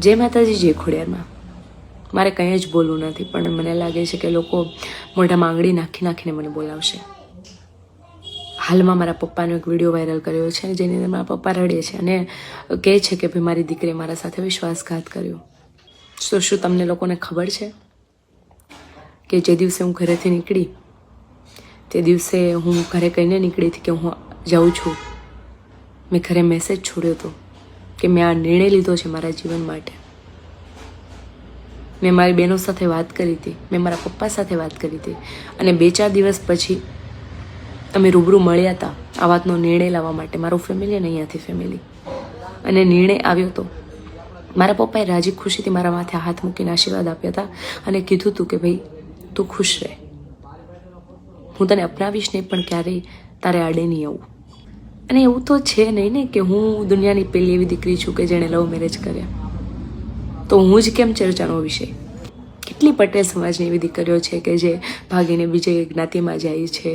જય માતાજી, જય ખોડિયારમાં. મારે કંઈ જ બોલવું નથી, પણ મને લાગે છે કે લોકો મોઢામાં આંગળી નાખીને મને બોલાવશે. હાલમાં મારા પપ્પાનો એક વિડીયો વાયરલ કર્યો છે જેની અંદર મારા પપ્પા રડે છે અને કહે છે કે ભાઈ મારી દીકરીએ મારા સાથે વિશ્વાસઘાત કર્યો. તો શું તમને લોકોને ખબર છે કે જે દિવસે હું ઘરેથી નીકળી તે દિવસે હું ઘરે કહીને નીકળી હતી કે હું જાઉં છું. મેં ઘરે મેસેજ છોડ્યો હતો કે મેં આ નિર્ણય લીધો છે મારા જીવન માટે. મેં મારી બહેનો સાથે વાત કરી હતી, મેં મારા પપ્પા સાથે વાત કરી હતી અને 2-4 દિવસ પછી અમે રૂબરૂ મળ્યા હતા આ વાતનો નિર્ણય લાવવા માટે. મારું ફેમિલી અને અહીંયાથી ફેમિલી, અને નિર્ણય આવ્યો હતો. મારા પપ્પાએ રાજી ખુશીથી મારા માથે હાથ મૂકીને આશીર્વાદ આપ્યા હતા અને કીધું હતું કે ભાઈ તું ખુશ રહે, હું તને અપનાવીશ નહીં પણ ક્યારેય તારે આડે નહીં આવું. અને એવું તો છે નહીં ને કે હું દુનિયાની પહેલી એવી દીકરી છું કે જેણે લવ મેરેજ કર્યા. તો હું જ કેમ ચર્ચાનો વિષય? કેટલી પટેલ સમાજની એવી દીકરીઓ છે કે જે ભાગીને બીજે જ્ઞાતિમાં જાય છે,